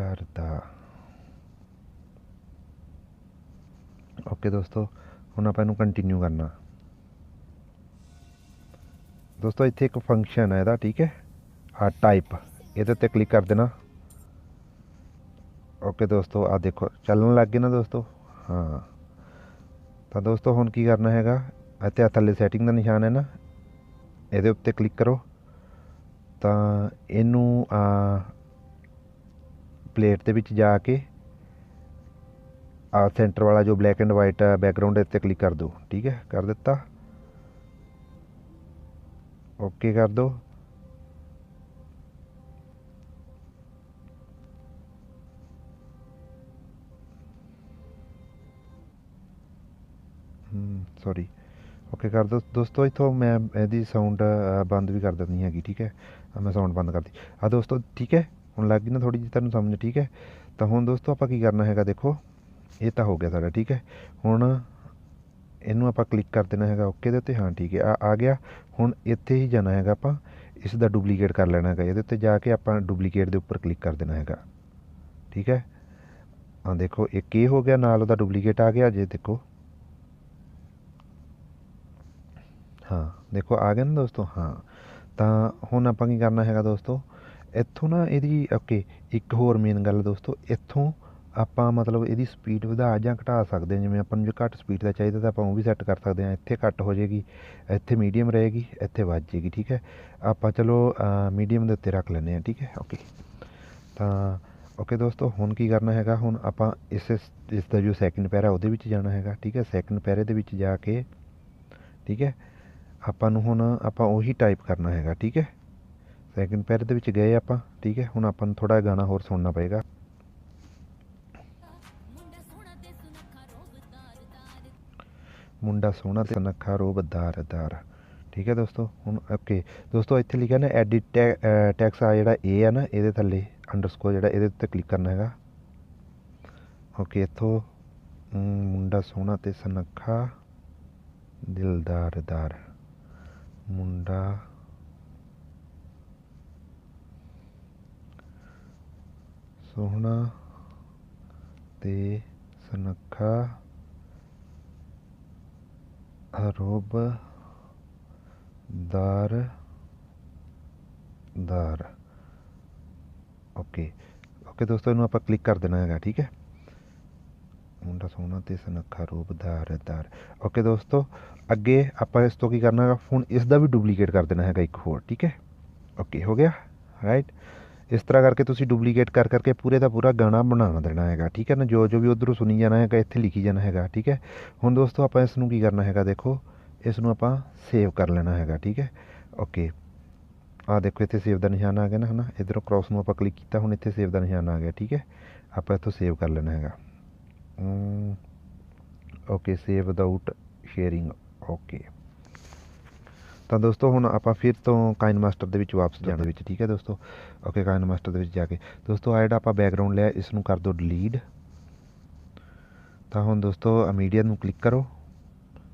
डर दा। ओके दोस्तों, हुण आपां इहनूं कंटिन्यू करना। दोस्तों इत्थे एक फंक्शन है इहदा, ठीक है, टाइप, इहदे उत्ते क्लिक कर देना। ओके दोस्तों, आ देखो चलन लग गए ना दोस्तों। हाँ, तो दोस्तों हुण की करना हैगा, इत्थे थल्ले सैटिंग का निशान है ना, इहदे उत्ते क्लिक करो। तो इनू प्लेट दे विच जाके सेंटर वाला जो ब्लैक एंड वाइट बैकग्राउंड है, इत्ते क्लिक कर दो। ठीक है, कर दिता। ओके कर दो। सॉरी, ओके कर दो दोस्तों। इतों मैं यदि साउंड बंद भी कर देनी हैगी। ठीक है, मैं साउंड बंद कर दी। हाँ दोस्तों, ठीक है, हुण लग गई ना थोड़ी जी तुहानूं समझ। ठीक है, तो हुण दोस्तों आपां की करना हैगा, देखो ये तो हो गया साडा। ठीक है, हुण इनू आपां क्लिक कर देना हैगा ओके दे उत्ते। हाँ ठीक है, आ गया। हुण इत्थे ही जाना हैगा, आपां इस दा डुप्लीकेट कर लेना हैगा। इहदे उत्ते जाके आपां डुप्लीकेट दे उपर क्लिक कर देना हैगा। ठीक है, हाँ देखो एक ये हो गया, नाल उहदा डुप्लीकेट आ गया जे, देखो। हाँ देखो आ गया ना दोस्तों। हाँ, तो हुण आपां की करना हैगा दोस्तों, इत्थों ना इहदी ओके एक होर मेन गल दोस्तों, इत्थों ਆਪਾਂ मतलब ਇਹਦੀ स्पीड ਵਧਾ ਜਾਂ ਘਟਾ ਸਕਦੇ ਹਾਂ। ਜਿਵੇਂ ਆਪਾਂ ਨੂੰ ਜੇ ਘੱਟ स्पीड ਦਾ ਚਾਹੀਦਾ ਤਾਂ ਆਪਾਂ ਉਹ ਵੀ ਸੈੱਟ ਕਰ ਸਕਦੇ ਹਾਂ। ਇੱਥੇ ਘੱਟ ਹੋ ਜਾਏਗੀ, ਇੱਥੇ ਮੀਡੀਅਮ ਰਹੇਗੀ, ਇੱਥੇ ਵੱਧ ਜਾਏਗੀ। ਠੀਕ ਹੈ, ਆਪਾਂ ਚਲੋ ਮੀਡੀਅਮ ਦੇ ਉੱਤੇ ਰੱਖ ਲੈਂਦੇ ਹਾਂ। ਠੀਕ ਹੈ, ਓਕੇ। ਤਾਂ ਓਕੇ ਦੋਸਤੋ, ਹੁਣ ਕੀ ਕਰਨਾ ਹੈਗਾ, ਹੁਣ ਆਪਾਂ ਇਸ ਦਾ ਜੋ ਸੈਕਿੰਡ ਪੈਰਾ ਉਹਦੇ ਵਿੱਚ ਜਾਣਾ ਹੈਗਾ। ਠੀਕ ਹੈ, ਸੈਕਿੰਡ ਪੈਰੇ ਦੇ ਵਿੱਚ ਜਾ ਕੇ, ਠੀਕ ਹੈ, ਆਪਾਂ ਨੂੰ ਹੁਣ ਆਪਾਂ ਉਹੀ ਟਾਈਪ ਕਰਨਾ ਹੈਗਾ। ਠੀਕ ਹੈ, ਸੈਕਿੰਡ ਪੈਰੇ ਦੇ ਵਿੱਚ ਗਏ ਆਪਾਂ। ਠੀਕ ਹੈ, ਹੁਣ ਆਪਾਂ ਨੂੰ ਥੋੜ੍ਹਾ ਗਾਣਾ ਹੋਰ ਸੁਣਨਾ ਪਏਗਾ। ਮੁੰਡਾ ਸੋਹਣਾ ਤੇ ਸੁਨੱਖਾ ਰੋਬਦਾਰ ਦਾਰ। ਠੀਕ ਹੈ ਦੋਸਤੋ, ਹੁਣ ਓਕੇ ਦੋਸਤੋ, ਇੱਥੇ ਲਿਖਿਆ ਨਾ ਐਡਿਟ ਟੈਕਸ ਆ ਜਿਹੜਾ ਇਹ ਆ ਨਾ, ਇਹਦੇ ਥੱਲੇ ਅੰਡਰਸਕੋਰ ਜਿਹੜਾ, ਇਹਦੇ ਉੱਤੇ ਕਲਿੱਕ ਕਰਨਾ ਹੈਗਾ। ਓਕੇ, ਇੱਥੋਂ ਮੁੰਡਾ ਸੋਹਣਾ ਤੇ ਸੁਨੱਖਾ ਦਿਲਦਾਰ ਦਾਰ, ਮੁੰਡਾ ਸੋਹਣਾ ਤੇ ਸੁਨੱਖਾ ਰੋਬਦਾਰ ਦਾਰ। ਓਕੇ ਓਕੇ ਦੋਸਤੋ, ਇਹਨੂੰ ਆਪਾਂ ਕਲਿੱਕ ਕਰ ਦੇਣਾ ਹੈਗਾ। ਠੀਕ ਹੈ, ਮੁੰਡਾ ਸੋਹਣਾ ਤੇ ਸੁਨੱਖਾ ਰੂਪਦਾਰ ਦਾਰ। ਓਕੇ ਦੋਸਤੋ, ਅੱਗੇ ਆਪਾਂ ਇਸ ਤੋਂ ਕੀ ਕਰਨਾ ਹੈਗਾ, ਹੁਣ ਇਸ ਦਾ ਵੀ ਡੁਪਲੀਕੇਟ ਕਰ ਦੇਣਾ ਹੈਗਾ ਇੱਕ ਹੋਰ। ਠੀਕ ਹੈ, ਓਕੇ ਹੋ ਗਿਆ ਰਾਈਟ। ਇਸ ਤਰ੍ਹਾਂ ਕਰਕੇ ਤੁਸੀਂ ਡੁਪਲੀਕੇਟ ਕਰ ਕਰਕੇ ਪੂਰੇ ਦਾ ਪੂਰਾ ਗਾਣਾ ਬਣਾ ਦੇਣਾ ਹੈਗਾ। ਠੀਕ ਹੈ ਨਾ, ਜੋ ਜੋ ਵੀ ਉੱਧਰੋਂ ਸੁਣੀ ਜਾਣਾ ਹੈਗਾ, ਇੱਥੇ ਲਿਖੀ ਜਾਣਾ ਹੈਗਾ। ਠੀਕ ਹੈ, ਹੁਣ ਦੋਸਤੋ ਆਪਾਂ ਇਸ ਨੂੰ ਕੀ ਕਰਨਾ ਹੈਗਾ, ਦੇਖੋ ਇਸ ਨੂੰ ਆਪਾਂ ਸੇਵ ਕਰ ਲੈਣਾ ਹੈਗਾ। ਠੀਕ ਹੈ, ਓਕੇ, ਆਹ ਦੇਖੋ ਇੱਥੇ ਸੇਵ ਦਾ ਨਿਸ਼ਾਨ ਆ ਗਿਆ ਨਾ, ਹੈ ਨਾ। ਇੱਧਰੋਂ ਕ੍ਰੋਸ ਨੂੰ ਆਪਾਂ ਕਲਿੱਕ ਕੀਤਾ, ਹੁਣ ਇੱਥੇ ਸੇਵ ਦਾ ਨਿਸ਼ਾਨ ਆ ਗਿਆ। ਠੀਕ ਹੈ, ਆਪਾਂ ਇੱਥੋਂ ਸੇਵ ਕਰ ਲੈਣਾ ਹੈਗਾ। Okay, save without sharing. Okay, ਤਾਂ ਦੋਸਤੋ ਹੁਣ ਆਪਾਂ ਫਿਰ ਤੋਂ ਕਾਈਨ ਮਾਸਟਰ ਦੇ ਵਿੱਚ ਵਾਪਸ ਜਾਣ ਦੇ ਵਿੱਚ। ਠੀਕ ਹੈ ਦੋਸਤੋ, ਓਕੇ, ਕਾਈਨ ਮਾਸਟਰ ਦੇ ਵਿੱਚ ਜਾ ਕੇ ਦੋਸਤੋ ਆ ਜਿਹੜਾ ਆਪਾਂ ਬੈਕਗਰਾਊਂਡ ਲਿਆ, ਇਸ ਨੂੰ ਕਰ ਦਿਓ ਡਿਲੀਟ। ਤਾਂ ਹੁਣ ਦੋਸਤੋ ਮੀਡੀਆ ਨੂੰ ਕਲਿੱਕ ਕਰੋ,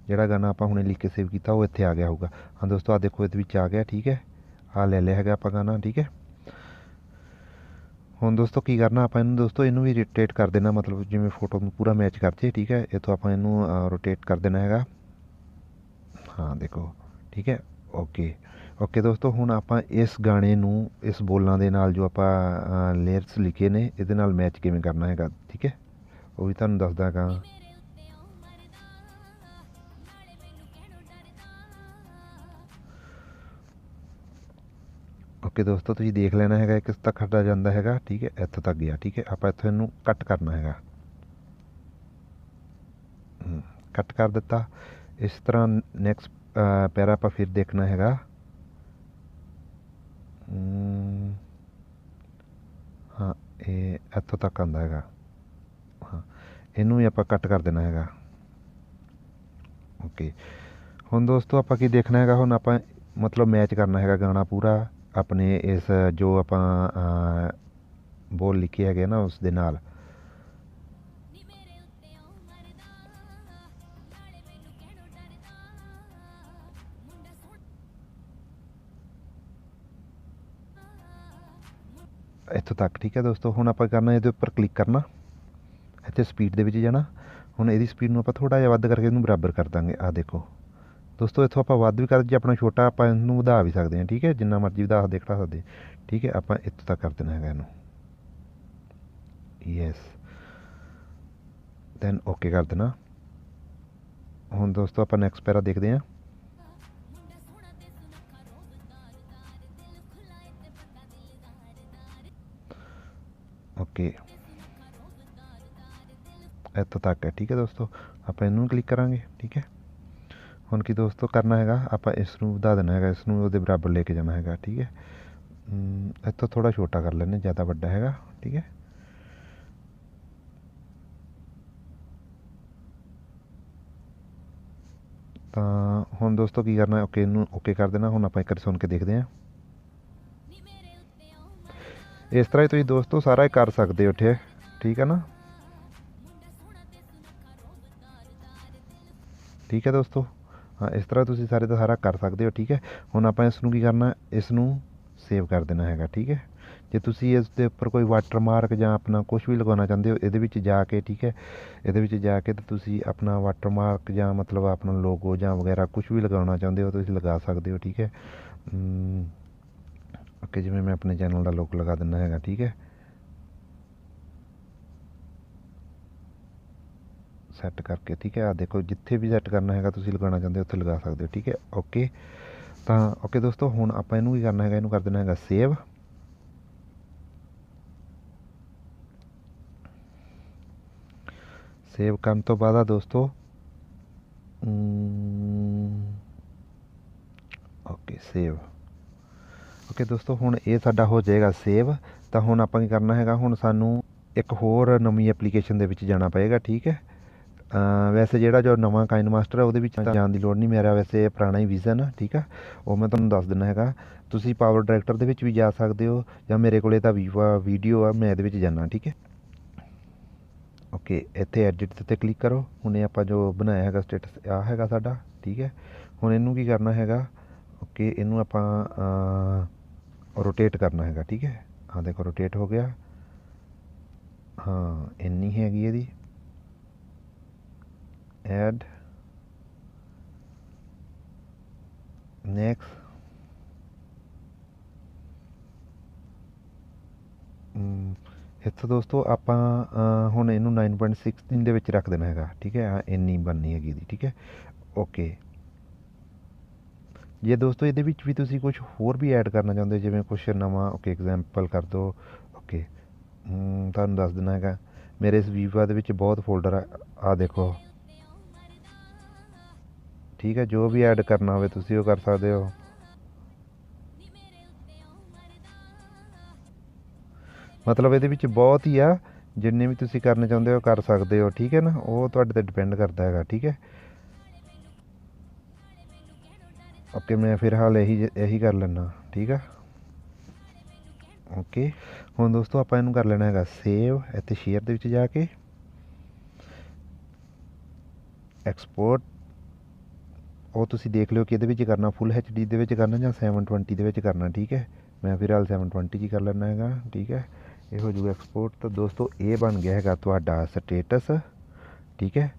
ਜਿਹੜਾ ਗਾਣਾ ਆਪਾਂ ਹੁਣੇ ਲਿਖ ਕੇ ਸੇਵ ਕੀਤਾ ਉਹ ਇੱਥੇ ਆ ਗਿਆ ਹੋਊਗਾ। ਹਾਂ ਦੋਸਤੋ, ਆ ਦੇਖੋ ਇਹਦੇ ਵਿੱਚ ਆ ਗਿਆ। ਠੀਕ ਹੈ, ਆ ਲੈ ਲਿਆ ਹੈਗਾ ਆਪਾਂ ਗਾਣਾ। ਠੀਕ ਹੈ, ਹੁਣ ਦੋਸਤੋ ਕੀ ਕਰਨਾ, ਆਪਾਂ ਇਹਨੂੰ ਦੋਸਤੋ ਇਹਨੂੰ ਵੀ ਰੋਟੇਟ ਕਰ ਦੇਣਾ, ਮਤਲਬ ਜਿਵੇਂ ਫੋਟੋ ਨੂੰ ਪੂਰਾ ਮੈਚ ਕਰ ਜੇ। ਠੀਕ ਹੈ, ਇੱਥੋਂ ਆਪਾਂ ਇਹਨੂੰ ਰੋਟੇਟ ਕਰ ਦੇਣਾ ਹੈਗਾ। ਹਾਂ ਦੇਖੋ, ਠੀਕ ਹੈ, ਓਕੇ ਓਕੇ ਦੋਸਤੋ, ਹੁਣ ਆਪਾਂ ਇਸ ਗਾਣੇ ਨੂੰ ਇਸ ਬੋਲਾਂ ਦੇ ਨਾਲ ਜੋ ਆਪਾਂ ਲੇਅਰਸ ਲਿਖੇ ਨੇ ਇਹਦੇ ਨਾਲ ਮੈਚ ਕਿਵੇਂ ਕਰਨਾ ਹੈਗਾ। ਠੀਕ ਹੈ, ਉਹ ਵੀ ਤੁਹਾਨੂੰ ਦੱਸਦਾ ਗਾ। ਓਕੇ ਦੋਸਤੋ, ਤੁਸੀਂ ਦੇਖ ਲੈਣਾ ਹੈਗਾ ਕਿਸ ਤੱਕ ਖੜਾ ਜਾਂਦਾ ਹੈਗਾ। ਠੀਕ ਹੈ, ਇੱਥੋਂ ਤੱਕ ਗਿਆ। ਠੀਕ ਹੈ, ਆਪਾਂ ਇੱਥੋਂ ਇਹਨੂੰ ਕੱਟ ਕਰਨਾ ਹੈਗਾ। ਕੱਟ ਕਰ ਦਿੱਤਾ। ਇਸ ਤਰ੍ਹਾਂ ਨੈਕਸਟ ਪੈਰਾ ਆਪਾਂ ਫਿਰ ਦੇਖਣਾ ਹੈਗਾ। ਹਾਂ, ਇਹ ਇੱਥੋਂ ਤੱਕ ਆਉਂਦਾ ਹੈਗਾ। ਹਾਂ, ਇਹਨੂੰ ਵੀ ਆਪਾਂ ਕੱਟ ਕਰ ਦੇਣਾ ਹੈਗਾ। ਓਕੇ, ਹੁਣ ਦੋਸਤੋ ਆਪਾਂ ਕੀ ਦੇਖਣਾ ਹੈਗਾ, ਹੁਣ ਆਪਾਂ ਮਤਲਬ ਮੈਚ ਕਰਨਾ ਹੈਗਾ ਗਾਣਾ ਪੂਰਾ ਆਪਣੇ ਇਸ ਜੋ ਆਪਾਂ ਬੋਲ ਲਿਖੇ ਹੈਗੇ ਨਾ ਉਸ ਦੇ ਨਾਲ। ਇੱਥੋਂ ਤੱਕ। ਠੀਕ ਹੈ ਦੋਸਤੋ, ਹੁਣ ਆਪਾਂ ਕਰਨਾ ਇਹਦੇ ਉੱਪਰ ਕਲਿੱਕ ਕਰਨਾ, ਇੱਥੇ ਸਪੀਡ ਦੇ ਵਿੱਚ ਜਾਣਾ। ਹੁਣ ਇਹਦੀ ਸਪੀਡ ਨੂੰ ਆਪਾਂ ਥੋੜ੍ਹਾ ਜਿਹਾ ਵੱਧ ਕਰਕੇ ਇਹਨੂੰ ਬਰਾਬਰ ਕਰ ਦਾਂਗੇ। ਆਹ ਦੇਖੋ ਦੋਸਤੋ, ਇੱਥੋਂ ਆਪਾਂ ਵੱਧ ਵੀ ਕਰ, ਜੇ ਆਪਣਾ ਛੋਟਾ ਆਪਾਂ ਇਹਨੂੰ ਵਧਾ ਵੀ ਸਕਦੇ ਹਾਂ। ਠੀਕ ਹੈ, ਜਿੰਨਾ ਮਰਜ਼ੀ ਵਧਾ ਦੇ ਘਟਾ ਸਕਦੇ। ਠੀਕ ਹੈ, ਆਪਾਂ ਇੱਥੋਂ ਤੱਕ ਕਰ ਦੇਣਾ ਹੈਗਾ ਇਹਨੂੰ। ਯੈਸ, ਦੈਨ ਓਕੇ ਕਰ ਦੇਣਾ। ਹੁਣ ਦੋਸਤੋ ਆਪਾਂ ਨੈਕਸਟ ਪੈਰਾ ਦੇਖਦੇ ਹਾਂ। ਓਕੇ, ਇੱਥੋਂ ਤੱਕ ਹੈ। ਠੀਕ ਹੈ ਦੋਸਤੋ, ਆਪਾਂ ਇਹਨੂੰ ਕਲਿੱਕ ਕਰਾਂਗੇ। ਠੀਕ ਹੈ, ਹੁਣ ਕੀ ਦੋਸਤੋ ਕਰਨਾ ਹੈਗਾ, ਆਪਾਂ ਇਸ ਨੂੰ ਵਧਾ ਦੇਣਾ ਹੈਗਾ, ਇਸ ਨੂੰ ਉਹਦੇ ਬਰਾਬਰ ਲੈ ਕੇ ਜਾਣਾ ਹੈਗਾ। ਠੀਕ ਹੈ, ਇੱਥੋਂ ਥੋੜ੍ਹਾ ਛੋਟਾ ਕਰ ਲੈਂਦੇ, ਜ਼ਿਆਦਾ ਵੱਡਾ ਹੈਗਾ। ਠੀਕ ਹੈ, ਤਾਂ ਹੁਣ ਦੋਸਤੋ ਕੀ ਕਰਨਾ, ਓਕੇ ਇਹਨੂੰ ਓਕੇ ਕਰ ਦੇਣਾ। ਹੁਣ ਆਪਾਂ ਇੱਕ ਵਾਰ ਸੁਣ ਕੇ ਦੇਖਦੇ ਹਾਂ। ਇਸ ਤਰ੍ਹਾਂ ਹੀ ਤੁਸੀਂ ਦੋਸਤੋ ਸਾਰਾ ਹੀ ਕਰ ਸਕਦੇ ਹੋ। ਠੀਕ ਹੈ ਨਾ। ਠੀਕ ਹੈ ਦੋਸਤੋ, ਹਾਂ ਇਸ ਤਰ੍ਹਾਂ ਤੁਸੀਂ ਸਾਰੇ ਦਾ ਸਾਰਾ ਕਰ ਸਕਦੇ ਹੋ। ਠੀਕ ਹੈ, ਹੁਣ ਆਪਾਂ ਇਸ ਨੂੰ ਕੀ ਕਰਨਾ, ਇਸ ਨੂੰ ਸੇਵ ਕਰ ਦੇਣਾ ਹੈਗਾ। ਠੀਕ ਹੈ, ਜੇ ਤੁਸੀਂ ਇਸ ਦੇ ਉੱਪਰ ਕੋਈ ਵਾਟਰ ਮਾਰਕ ਜਾਂ ਆਪਣਾ ਕੁਛ ਵੀ ਲਗਾਉਣਾ ਚਾਹੁੰਦੇ ਹੋ ਇਹਦੇ ਵਿੱਚ ਜਾ ਕੇ, ਠੀਕ ਹੈ, ਇਹਦੇ ਵਿੱਚ ਜਾ ਕੇ ਤਾਂ ਤੁਸੀਂ ਆਪਣਾ ਵਾਟਰ ਮਾਰਕ ਜਾਂ ਮਤਲਬ ਆਪਣਾ ਲੋਗੋ ਜਾਂ ਵਗੈਰਾ ਕੁਛ ਵੀ ਲਗਾਉਣਾ ਚਾਹੁੰਦੇ ਹੋ ਤੁਸੀਂ ਲਗਾ ਸਕਦੇ ਹੋ। ਠੀਕ ਹੈ, ਓਕੇ, ਜਿਵੇਂ ਮੈਂ ਆਪਣੇ ਚੈਨਲ ਦਾ ਲੋਗੋ ਲਗਾ ਦਿੰਦਾ ਹੈਗਾ। ਠੀਕ ਹੈ, ਸੈੱਟ ਕਰਕੇ। ਠੀਕ ਹੈ, ਆ ਦੇਖੋ ਜਿੱਥੇ ਵੀ ਸੈੱਟ ਕਰਨਾ ਹੈਗਾ ਤੁਸੀਂ ਲਗਾਉਣਾ ਚਾਹੁੰਦੇ ਹੋ ਉੱਥੇ ਲਗਾ ਸਕਦੇ ਹੋ। ਠੀਕ ਹੈ, ਓਕੇ, ਤਾਂ ਓਕੇ ਦੋਸਤੋ, ਹੁਣ ਆਪਾਂ ਇਹਨੂੰ ਕੀ ਕਰਨਾ ਹੈਗਾ, ਇਹਨੂੰ ਕਰ ਦੇਣਾ ਹੈਗਾ ਸੇਵ। ਸੇਵ ਕਰਨ ਤੋਂ ਬਾਅਦ ਆ ਦੋਸਤੋ, ਓਕੇ ਸੇਵ। ਓਕੇ ਦੋਸਤੋ, ਹੁਣ ਇਹ ਸਾਡਾ ਹੋ ਜਾਏਗਾ ਸੇਵ। ਤਾਂ ਹੁਣ ਆਪਾਂ ਕੀ ਕਰਨਾ ਹੈਗਾ, ਹੁਣ ਸਾਨੂੰ ਇੱਕ ਹੋਰ ਨਵੀਂ ਐਪਲੀਕੇਸ਼ਨ ਦੇ ਵਿੱਚ ਜਾਣਾ ਪਏਗਾ। ਠੀਕ ਹੈ, ਵੈਸੇ ਜਿਹੜਾ ਜੋ ਨਵਾਂ ਕਾਈਨ ਮਾਸਟਰ ਹੈ ਉਹਦੇ ਵਿੱਚ ਤਾਂ ਜਾਣ ਦੀ ਲੋੜ ਨਹੀਂ, ਮੇਰਾ ਵੈਸੇ ਪੁਰਾਣਾ ਹੀ ਵਿਜ਼ਨ ਆ। ਠੀਕ ਆ, ਉਹ ਮੈਂ ਤੁਹਾਨੂੰ ਦੱਸ ਦਿੰਦਾ ਹੈਗਾ। ਤੁਸੀਂ ਪਾਵਰ ਡਾਇਰੈਕਟਰ ਦੇ ਵਿੱਚ ਵੀ ਜਾ ਸਕਦੇ ਹੋ, ਜਾਂ ਮੇਰੇ ਕੋਲੇ ਤਾਂ ਵੀਡੀਓ ਆ, ਮੈਂ ਇਹਦੇ ਵਿੱਚ ਜਾਣਾ। ਠੀਕ ਹੈ, ਓਕੇ, ਇੱਥੇ ਐਡਿਟ 'ਤੇ ਕਲਿੱਕ ਕਰੋ। ਹੁਣ ਇਹ ਆਪਾਂ ਜੋ ਬਣਾਇਆ ਹੈਗਾ ਸਟੇਟਸ ਆ ਹੈਗਾ ਸਾਡਾ। ਠੀਕ ਹੈ, ਹੁਣ ਇਹਨੂੰ ਕੀ ਕਰਨਾ ਹੈਗਾ, ਓਕੇ, ਇਹਨੂੰ ਆਪਾਂ ਰੋਟੇਟ ਕਰਨਾ ਹੈਗਾ। ਠੀਕ ਹੈ, ਹਾਂ ਦੇਖੋ ਰੋਟੇਟ ਹੋ ਗਿਆ। ਹਾਂ ਇੰਨੀ ਹੈਗੀ ਇਹਦੀ, ਐਡ ਨੈਕਸਟ, ਇੱਥੋਂ ਦੋਸਤੋ ਆਪਾਂ ਹੁਣ ਇਹਨੂੰ 9.16 ਦੇ ਵਿੱਚ ਰੱਖ ਦੇਣਾ ਹੈਗਾ। ਠੀਕ ਹੈ, ਇੰਨੀ ਬਣਨੀ ਹੈਗੀ ਇਹਦੀ। ਠੀਕ ਹੈ, ਓਕੇ, ਜੇ ਦੋਸਤੋ ਇਹਦੇ ਵਿੱਚ ਵੀ ਤੁਸੀਂ ਕੁਛ ਹੋਰ ਵੀ ਐਡ ਕਰਨਾ ਚਾਹੁੰਦੇ ਜਿਵੇਂ ਕੁਛ ਨਵਾਂ, ਓਕੇ ਐਗਜ਼ਾਮਪਲ ਕਰ ਦਿਓ। ਓਕੇ, ਤੁਹਾਨੂੰ ਦੱਸ ਦੇਣਾ ਹੈਗਾ, ਮੇਰੇ ਇਸ ਵੀਵਾ ਦੇ ਵਿੱਚ ਬਹੁਤ ਫੋਲਡਰ ਆ ਦੇਖੋ। ਠੀਕ ਹੈ, ਜੋ ਵੀ ਐਡ ਕਰਨਾ ਹੋਵੇ ਤੁਸੀਂ ਉਹ ਕਰ ਸਕਦੇ ਹੋ। ਮਤਲਬ ਇਹਦੇ ਵਿੱਚ ਬਹੁਤ ਹੀ ਆ, ਜਿੰਨੇ ਵੀ ਤੁਸੀਂ ਕਰਨਾ ਚਾਹੁੰਦੇ ਹੋ ਕਰ ਸਕਦੇ ਹੋ। ਠੀਕ ਹੈ ਨਾ, ਉਹ ਤੁਹਾਡੇ 'ਤੇ ਡਿਪੈਂਡ ਕਰਦਾ ਹੈਗਾ। ਠੀਕ ਹੈ, ਓਕੇ, ਮੈਂ ਫਿਲਹਾਲ ਇਹੀ ਕਰ ਲੈਂਦਾ। ਠੀਕ ਆ, ਓਕੇ, ਹੁਣ ਦੋਸਤੋ ਆਪਾਂ ਇਹਨੂੰ ਕਰ ਲੈਣਾ ਹੈਗਾ ਸੇਵ। ਇੱਥੇ ਸ਼ੇਅਰ ਦੇ ਵਿੱਚ ਜਾ ਕੇ ਐਕਸਪੋਰਟ, ਉਹ ਤੁਸੀਂ ਦੇਖ ਲਿਓ ਕਿ ਇਹਦੇ ਵਿੱਚ ਕਰਨਾ ਫੁੱਲ HD ਦੇ ਵਿੱਚ ਕਰਨਾ ਜਾਂ 720 ਦੇ ਵਿੱਚ ਕਰਨਾ। ਠੀਕ ਹੈ, ਮੈਂ ਫਿਲਹਾਲ 720 'ਚ ਕਰ ਲੈਣਾ ਹੈਗਾ। ਠੀਕ ਹੈ, ਇਹ ਹੋ ਜੂਗਾ ਐਕਸਪੋਰਟ। ਤਾਂ ਦੋਸਤੋ ਇਹ ਬਣ ਗਿਆ ਹੈਗਾ ਤੁਹਾਡਾ ਸਟੇਟਸ। ਠੀਕ ਹੈ,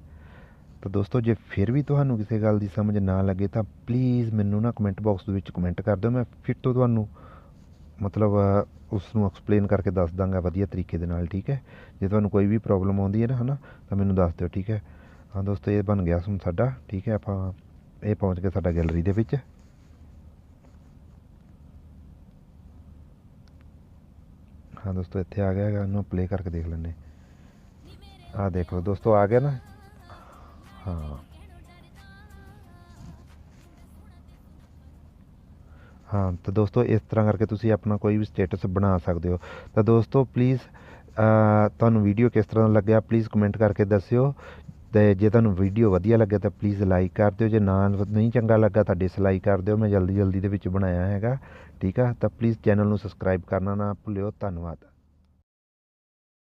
ਤਾਂ ਦੋਸਤੋ ਜੇ ਫਿਰ ਵੀ ਤੁਹਾਨੂੰ ਕਿਸੇ ਗੱਲ ਦੀ ਸਮਝ ਨਾ ਲੱਗੇ ਤਾਂ ਪਲੀਜ਼ ਮੈਨੂੰ ਨਾ ਕਮੈਂਟ ਬਾਕਸ ਦੇ ਵਿੱਚ ਕਮੈਂਟ ਕਰ ਦਿਓ, ਮੈਂ ਫਿਰ ਤੋਂ ਤੁਹਾਨੂੰ ਮਤਲਬ ਉਸ ਨੂੰ ਐਕਸਪਲੇਨ ਕਰਕੇ ਦੱਸ ਦਾਂਗਾ ਵਧੀਆ ਤਰੀਕੇ ਦੇ ਨਾਲ। ਠੀਕ ਹੈ, ਜੇ ਤੁਹਾਨੂੰ ਕੋਈ ਵੀ ਪ੍ਰੋਬਲਮ ਆਉਂਦੀ ਹੈ ਨਾ, ਹੈ ਨਾ, ਤਾਂ ਮੈਨੂੰ ਦੱਸ ਦਿਓ। ਠੀਕ ਹੈ, ਹਾਂ ਦੋਸਤੋ ਇਹ ਬਣ ਗਿਆ ਹੁਣ ਸਾਡਾ। ਠੀਕ ਹੈ, ਆਪਾਂ ਇਹ ਪਹੁੰਚ ਗਿਆ ਸਾਡਾ ਗੈਲਰੀ ਦੇ ਵਿੱਚ। ਹਾਂ ਦੋਸਤੋ ਇੱਥੇ ਆ ਗਿਆ ਹੈਗਾ, ਇਹਨੂੰ ਪਲੇ ਕਰਕੇ ਦੇਖ ਲੈਂਦੇ। ਆਹ ਦੇਖ ਲਓ ਦੋਸਤੋ ਆ ਗਿਆ ਨਾ। ਹਾਂ ਹਾਂ, ਤਾਂ ਦੋਸਤੋ ਇਸ ਤਰ੍ਹਾਂ ਕਰਕੇ ਤੁਸੀਂ ਆਪਣਾ ਕੋਈ ਵੀ ਸਟੇਟਸ ਬਣਾ ਸਕਦੇ ਹੋ। ਤਾਂ ਦੋਸਤੋ ਪਲੀਜ਼ ਤੁਹਾਨੂੰ ਵੀਡੀਓ ਕਿਸ ਤਰ੍ਹਾਂ ਲੱਗਿਆ ਪਲੀਜ਼ ਕਮੈਂਟ ਕਰਕੇ ਦੱਸਿਓ। ਅਤੇ ਜੇ ਤੁਹਾਨੂੰ ਵੀਡੀਓ ਵਧੀਆ ਲੱਗਿਆ ਤਾਂ ਪਲੀਜ਼ ਲਾਈਕ ਕਰ ਦਿਓ, ਜੇ ਨਾ ਨਹੀਂ ਚੰਗਾ ਲੱਗਾ ਤਾਂ ਡਿਸਲਾਈਕ ਕਰ ਦਿਓ। ਮੈਂ ਜਲਦੀ ਦੇ ਵਿੱਚ ਬਣਾਇਆ ਹੈਗਾ। ਠੀਕ ਆ, ਤਾਂ ਪਲੀਜ਼ ਚੈਨਲ ਨੂੰ ਸਬਸਕ੍ਰਾਈਬ ਕਰਨਾ ਨਾ ਭੁੱਲਿਓ। ਧੰਨਵਾਦ।